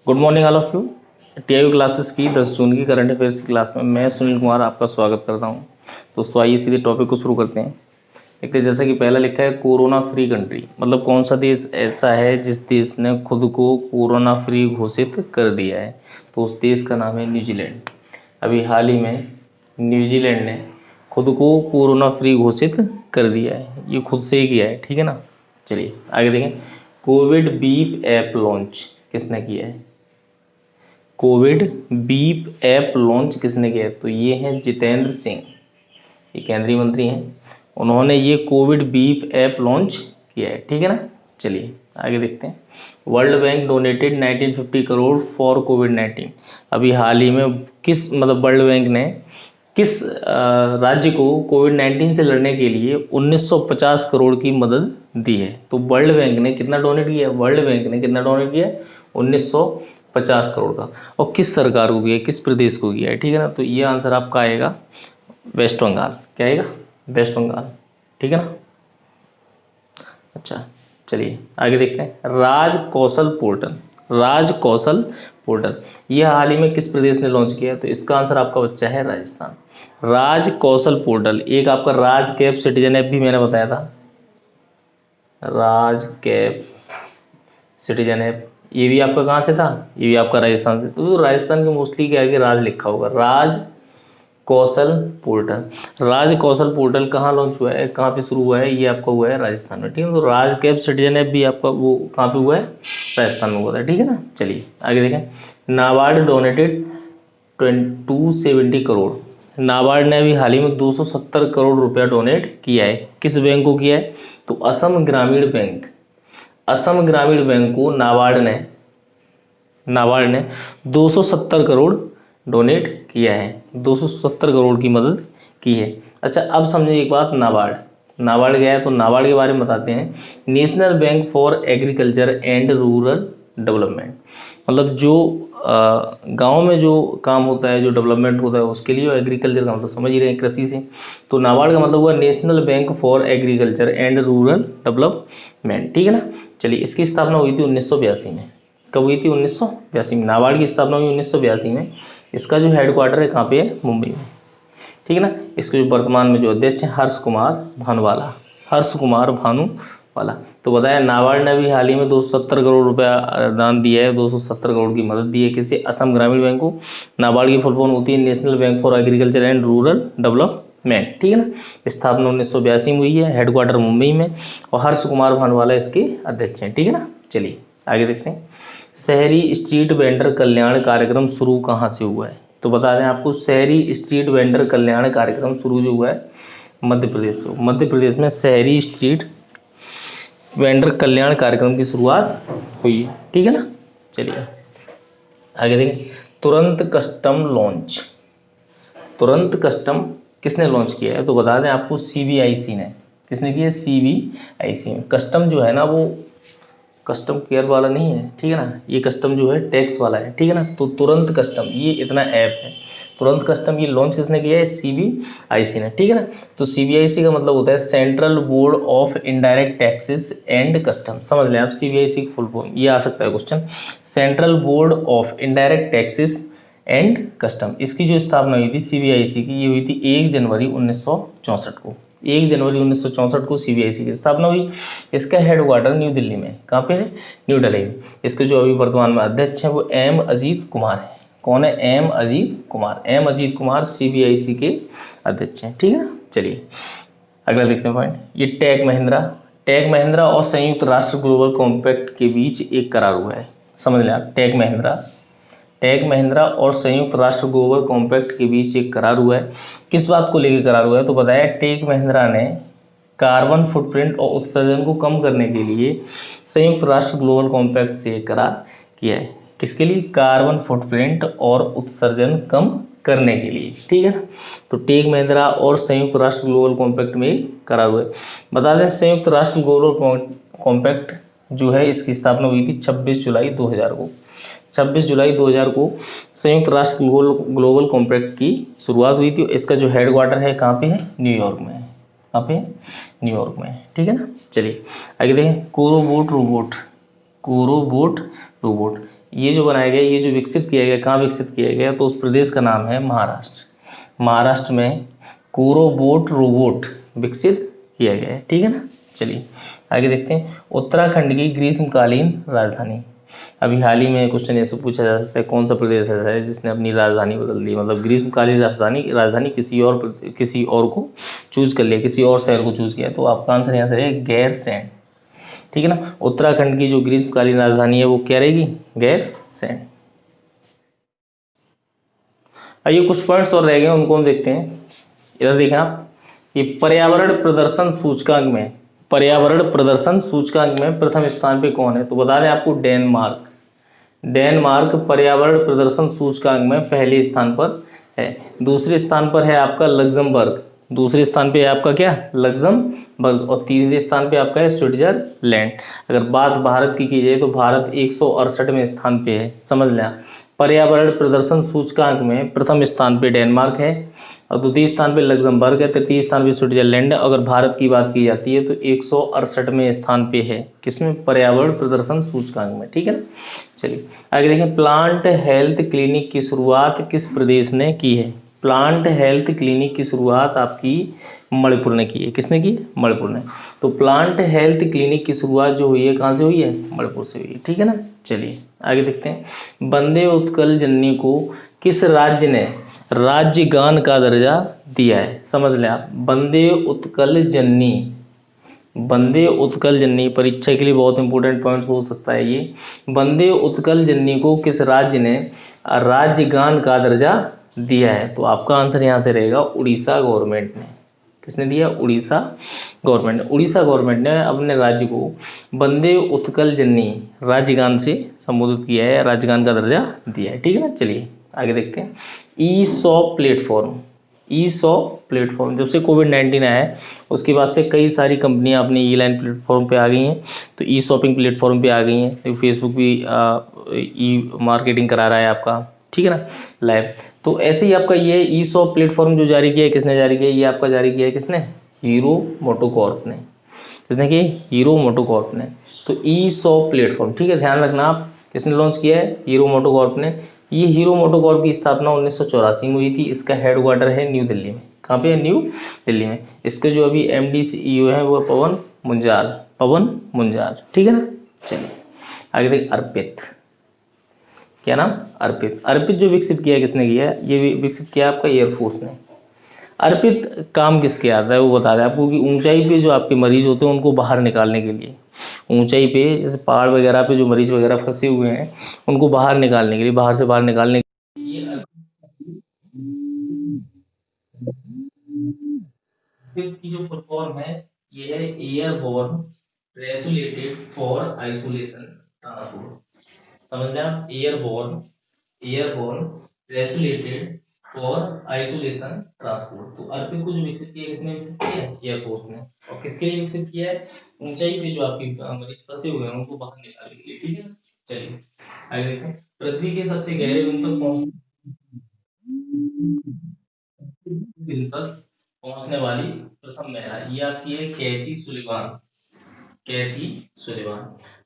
Good morning all of you. TIU classes की 10 जून की current affairs की क्लास में मैं सुनील कुमार आपका स्वागत करता हूं। दोस्तों आइए सीधे टॉपिक को शुरू करते हैं। देखते जैसा कि पहला लिखा है कोरोना फ्री कंट्री, मतलब कौन सा देश ऐसा है जिस देश ने खुद को कोरोना फ्री घोषित कर दिया है। तो उस देश का नाम है न्यूजीलैंड। अभी हाल ही में न्यूजीलैंड ने खुद को कोरोना फ्री घोषित कर दिया है, ये खुद से ही किया है, ठीक है ना। चलिए आगे देखें। कोविड बीप ऐप लॉन्च किसने किया है? कोविड बीप ऐप लॉन्च किसने किया है? तो ये हैं जितेंद्र सिंह, ये केंद्रीय मंत्री हैं। उन्होंने ये कोविड बीप ऐप लॉन्च किया है, ठीक है ना। चलिए आगे देखते हैं। World Bank donated 1950 crore for Covid. अभी हाल ही में किस मतलब वर्ल्ड बैंक ने किस राज्य को कोविड-19 से लड़ने के लिए 1950 करोड़ की मदद दी है? तो वर्ल्ड बैंक ने कितना डोनेट किया है? वर्ल्ड बैंक ने कितना डोनेट किया है? 1950 करोड़ का। और किस सरकार को किया है, किस प्रदेश को किया है, ठीक है ना। तो ये आंसर आपका आएगा वेस्ट बंगाल। क्या आएगा? वेस्ट बंगाल, ठीक है ना। अच्छा चलिए आगे देखते हैं। राज कौशल पोर्टल, राज कौशल पोर्टल ये हाल ही में किस प्रदेश ने लॉन्च किया? तो इसका आंसर आपका बच्चा है राजस्थान। राज कौशल पोर्टल। एक आपका राज कैप सिटीजन ऐप भी मैंने बताया था, राज कैप सिटीजन ऐप, ये भी आपका कहाँ से था? ये भी आपका राजस्थान से। तो राजस्थान के मोस्टली के आगे राज लिखा होगा। राज कौशल पोर्टल, राज कौशल पोर्टल कहाँ लॉन्च हुआ है, कहाँ पे शुरू हुआ है? ये आपका हुआ है राजस्थान में, ठीक है। तो राज कैप सिटीजन ऐप भी आपका वो कहाँ पे हुआ है? राजस्थान में हुआ था, ठीक है ना। चलिए आगे देखें। नाबार्ड डोनेटेड 270 करोड़। नाबार्ड ने अभी हाल ही में 270 करोड़ रुपया डोनेट किया है। किस बैंक को किया है? तो असम ग्रामीण बैंक, असम ग्रामीण बैंक को नाबार्ड ने 270 करोड़ डोनेट किया है, 270 करोड़ की मदद की है। अच्छा अब समझिए एक बात, नाबार्ड, नाबार्ड गया है तो नाबार्ड के बारे में बताते हैं। National bank for agriculture and rural development, मतलब जो गांव में जो काम होता है, जो डेवलपमेंट होता है उसके लिए, एग्रीकल्चर का मतलब समझ ही रहे हैं, कृषि से। तो नाबार्ड का मतलब हुआ national bank for agriculture and rural development, ठीक है ना। चलिए इसकी स्थापना हुई थी 1982 में। कब हुई थी? 1982 में। नाबार्ड की स्थापना हुई 1982 में। इसका जो हेडक्वार्टर है कहाँ पे है? मुंबई में, ठीक है ना। इसके जो वर्तमान में जो अध्यक्ष हैं हर्ष कुमार भानुवाला, हर्ष कुमार भानुवाला। तो बताया नाबार्ड ने भी हाल ही में 270 करोड़ रुपया दान दिया है, 270 करोड़ की मदद दी है किसी असम ग्रामीण बैंक को। नाबार्ड की फुल फॉर्म होती है national bank for agriculture and rural development, ठीक है ना। स्थापना 1982 में हुई है, हेडक्वार्टर मुंबई में, और हर्ष कुमार भानुवाला इसके अध्यक्ष हैं, ठीक है ना। चलिए आगे देखते हैं। शहरी स्ट्रीट वेंडर कल्याण कार्यक्रम शुरू कहाँ से हुआ है? तो बता दें आपको, शहरी स्ट्रीट वेंडर कल्याण कार्यक्रम शुरू जो हुआ है मध्य प्रदेश से। मध्य प्रदेश में शहरी स्ट्रीट वेंडर कल्याण कार्यक्रम की शुरुआत हुई है, ठीक है ना। चलिए आगे देखें। तुरंत कस्टम लॉन्च, तुरंत कस्टम किसने लॉन्च किया है? तो बता दें आपको सीबीआईसी ने। किसने किया है? सीबीआईसी में। कस्टम जो है ना वो कस्टम केयर वाला नहीं है, ठीक है ना, ये कस्टम जो है टैक्स वाला है, ठीक है ना। तो तुरंत कस्टम ये इतना ऐप है, तुरंत कस्टम ये लॉन्च किसने किया है? सीबीआईसी ने, ठीक है ना। तो सीबीआईसी का मतलब होता है central board of indirect taxes and custom. समझ लें आप सीबीआईसी की फुल फॉर्म, ये आ सकता है question. Central board of indirect taxes and custom, इसकी जो स्थापना हुई थी सीबीआईसी की, ये हुई थी 1 जनवरी 1964 को। 1 जनवरी 1964 को सीबीआईसी की स्थापना हुई। इसका हेडक्वार्टर न्यू दिल्ली में। कहाँ पे है? न्यू दिल्ली में। इसके जो अभी वर्तमान में अध्यक्ष हैं वो एम अजीत कुमार है। कौन है? M Ajit Kumar. M Ajit Kumar CBIC के अध्यक्ष हैं, ठीक है ना। चलिए अगला देखते हैं पॉइंट। ये टेक महिंद्रा और संयुक्त राष्ट्र ग्लोबल कॉम्पैक्ट के बीच एक करार हुआ है। समझ लें आप, टेक महिंद्रा और संयुक्त राष्ट्र ग्लोबल कॉम्पैक्ट के बीच एक करार हुआ है। किस बात को लेकर करार हुआ है? तो बताया टेक महिंद्रा ने कार्बन फुटप्रिंट और उत्सर्जन को कम करने के लिए संयुक्त राष्ट्र ग्लोबल कॉम्पैक्ट से एक करार किया है। किसके लिए? कार्बन फुटप्रिंट और उत्सर्जन कम करने के लिए, ठीक है ना। तो टेक महिंद्रा और संयुक्त राष्ट्र ग्लोबल कॉम्पैक्ट में करार हुआ है। बता दें संयुक्त राष्ट्र ग्लोबल कॉम्पैक्ट जो है इसकी स्थापना हुई थी 26 जुलाई 2000 को। 26 जुलाई 2000 को संयुक्त राष्ट्र ग्लोबल कॉम्पैक्ट की शुरुआत हुई थी। इसका जो हेडक्वार्टर है कहाँ पे है? न्यूयॉर्क में है। कहाँ पे? न्यूयॉर्क में, ठीक है ना। चलिए आगे देखें। कोरोबोट रोबोट, कोरोबोट रोबोट ये जो बनाया गया, ये जो विकसित किया गया, कहाँ विकसित किया गया, तो उस प्रदेश का नाम है महाराष्ट्र। महाराष्ट्र में कोरोबोट रोबोट विकसित किया गया है, ठीक है ना। चलिए आगे देखते हैं, उत्तराखंड की ग्रीष्मकालीन राजधानी। अभी हाल ही में क्वेश्चन ऐसे पूछा जा सकता है, कौन सा प्रदेश ऐसा है जिसने अपनी राजधानी बदल दी, मतलब ग्रीष्मकालीन राजधानी किसी और को चूज कर लिया, किसी और शहर को चूज किया, तो आपका आंसर यहाँ से है गैरसैंण, ठीक है ना। उत्तराखंड की जो ग्रीष्मकालीन राजधानी है वो क्या रहेगी, गैरसैंण। आइए कुछ पॉइंट्स और रह गए, उनको हम देखते हैं। इधर देखें आप, ये पर्यावरण प्रदर्शन सूचकांक में प्रथम स्थान पे कौन है, तो बता दें आपको डेनमार्क। डेनमार्क पर्यावरण प्रदर्शन सूचकांक में पहले स्थान पर है। दूसरे स्थान पर है आपका लग्जमबर्ग, दूसरे स्थान पे है आपका क्या, लग्जमबर्ग, और तीसरे स्थान पे आपका है स्विट्जरलैंड। अगर बात भारत की जाए तो भारत 168वें स्थान पे है, समझ लें। पर्यावरण प्रदर्शन सूचकांक में प्रथम स्थान पे डेनमार्क है, और द्वितीय स्थान पे लग्जमबर्ग है, तृतीय स्थान पे स्विट्जरलैंड है। अगर भारत की बात की जाती है तो 168वें स्थान पे है, किसमें, पर्यावरण प्रदर्शन सूचकांक में, ठीक है ना। चलिए आगे देखें, प्लांट हेल्थ क्लिनिक की शुरुआत किस प्रदेश ने की है। प्लांट हेल्थ क्लिनिक की शुरुआत आपकी मणिपुर ने की है, किसने की, मणिपुर ने। तो प्लांट हेल्थ क्लिनिक की शुरुआत जो हुई है कहाँ से हुई है, मणिपुर से हुई है, ठीक है ना। चलिए आगे देखते हैं, वंदे उत्कल जननी को किस राज्य ने राज्यगान का दर्जा दिया है, समझ लें आप। वंदे उत्कल जननी, वंदे उत्कल जननी परीक्षा के लिए बहुत इंपॉर्टेंट पॉइंट्स हो सकता है ये। वंदे उत्कल जननी को किस राज्य ने राज्यगान का दर्जा दिया है, तो आपका आंसर यहाँ से रहेगा उड़ीसा गवर्नमेंट ने। किसने दिया, उड़ीसा गवर्नमेंट ने। उड़ीसा गवर्नमेंट ने अपने राज्य को वंदे उत्कल जननी राज्यगान से संबोधित किया है, राज्यगान का दर्जा दिया है, ठीक है ना। चलिए आगे देखते हैं, ई शॉप प्लेटफॉर्म। ई शॉप प्लेटफॉर्म जब से कोविड-19 आया है उसके बाद से कई सारी कंपनियां अपनी ई लाइन प्लेटफॉर्म पे आ गई हैं, तो ई शॉपिंग प्लेटफॉर्म पे आ गई हैं। तो फेसबुक भी ई मार्केटिंग करा रहा है आपका, ठीक है ना, लाइव। तो ऐसे ही आपका ये ई शॉप प्लेटफॉर्म जो जारी किया है, किसने जारी किया है, ये आपका जारी किया है किसने, हीरो मोटोकॉर्प ने। किसने की, हीरो मोटोकॉर्प ने। तो ई शॉप प्लेटफॉर्म, ठीक है, ध्यान रखना आप, किसने लॉन्च किया है, हीरो मोटोकॉर्प ने। ये हीरो मोटोकॉर्प की स्थापना 1984 में हुई थी। इसका हेडक्वार्टर है न्यू दिल्ली में। कहाँ पे है, न्यू दिल्ली में। इसके जो अभी एमडी सीईओ है वो पवन मुंजाल, पवन मुंजाल, ठीक है ना। चलिए आगे देखिए, अर्पित, क्या नाम, अर्पित। अर्पित जो विकसित किया है, किसने किया है, ये विकसित किया आपका एयरफोर्स ने। अर्पित काम किसके आता है वो बता दें आपको, कि ऊंचाई पे जो आपके मरीज होते हैं उनको बाहर निकालने के लिए, ऊंचाई पे जैसे पहाड़ वगैरह पे जो मरीज वगैरह फंसे हुए हैं उनको बाहर निकालने के लिए, बाहर से बाहर निकालने के लिए ये अर्पित की जो फुल फॉर्म है ये है एयरबोर्न रेसुलेटेड फॉर आइसोलेशन ट्रांसपोर्ट। समझ लें आप, एयरबोर्न रेसुलेटेड फॉर आइसोलेशन ट्रांसपोर्ट। तो अर्पित को जो विकसित किया, किसने विकसित किया है, एयरफोर्स ने। और किसके लिए विकसित किया है, ऊंचाई पे जो आपकी मरीज फंसे हुए हैं उनको बाहर निकालने के लिए, ठीक है। चलिए आगे देखें, पृथ्वी के सबसे गहरे बिंदु तक पहुंचने वाली प्रथम महिला, ये आपकी है कैथी सुलिवान। कैथी सुलिवान।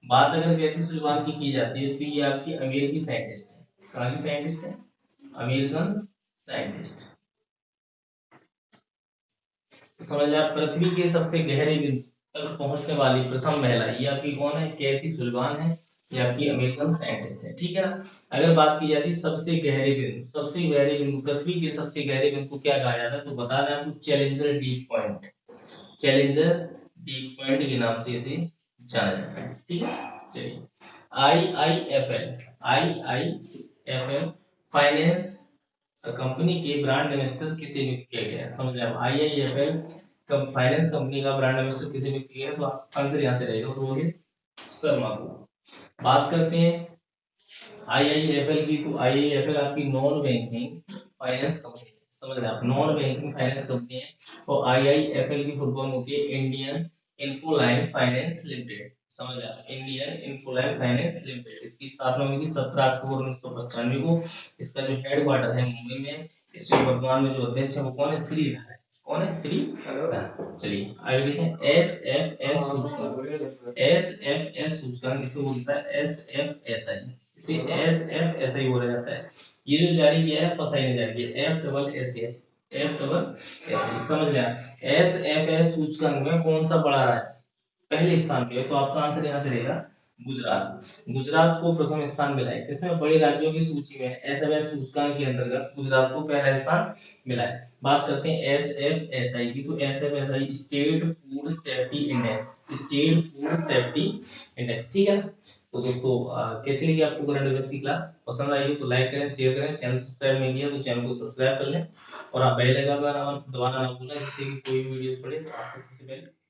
बात अगर कैथी सुलिवान की जाती है तो ये आपकी अमेरिकी साइंटिस्ट है। कहाँ की साइंटिस्ट है, अमेरिकन साइंटिस्ट। तो समझ आप, पृथ्वी के सबसे गहरे बिंदु तक पहुंचने वाली प्रथम महिला ये आपकी कौन है, कैथी सुलिवान है। ये आपकी अमेरिकन साइंटिस्ट है, ठीक है ना। अगर बात की जाती है सबसे गहरे बिंदु, सबसे गहरे बिंदु, पृथ्वी के सबसे गहरे बिंदु को क्या कहा जाता है, तो बता दें आपको, challenger deep point. Challenger deep point के नाम से इसे जाना जाता है, ठीक है। चलिए I I F L finance company के ब्रांड एम्बेसडर किसे नियुक्त किया गया है, समझ आप, आईआईएफएल फाइनेंस कंपनी का ब्रांड एम्बेसडर किसे नियुक्त किया गया है, तो आंसर यहाँ से रहेगा रोहित शर्मा को। बात करते हैं आईआईएफएल की, तो आईआईएफएल आपकी नॉन बैंकिंग फाइनेंस कंपनी, समझ रहे हैं आप, नॉन बैंकिंग फाइनेंस कंपनी है। और आईआईएफएल की फुल फॉर्म होती है इंडियन इन्फोलाइन फाइनेंस लिमिटेड, समझ रहे हैं, इंडियन इन्फोलाइन फाइनेंस लिमिटेड। इसकी स्थापना हुई थी 17 अक्टूबर 1995 को। इसका जो हेडक्वार्टर है मुंबई में। इसके वर्तमान में जो अध्यक्ष है वो कौन है, श्रीधर है। कौन है, श्रीधर। चलिए आगे देखें, एस एफ एस सूचकांक। एस एफ एस सूचकांक इसे बोलता है एस एफ एस आई। इसे SFSI बोला जाता है। ये जो जारी किया है फसाई ने जारी किया, FSSAI समझ लिया। SFS सूचकांक में कौन सा बड़ा राज्य पहले स्थान पे है? तो आपका आंसर यहाँ से रहेगा गुजरात। गुजरात को प्रथम स्थान मिला है किसमें? बड़े राज्यों की सूची में एसएफएस सूचकांक के अंतर्गत गुजरात को पहला स्थान मिला है। बात करते हैं एसएफएसआई की, तो SFSI state food safety index, state food safety index, ठीक है ना। तो दोस्तों कैसी लगी आपको करंट अफेयर्स की क्लास? पसंद आई हो तो लाइक करें, शेयर करें, चैनल सब्सक्राइब नहीं किया तो चैनल को सब्सक्राइब कर लें और आप बेल आइकन दबाना ना भूलें, जिससे कि कोई भी वीडियो पड़े तो आपको सबसे पहले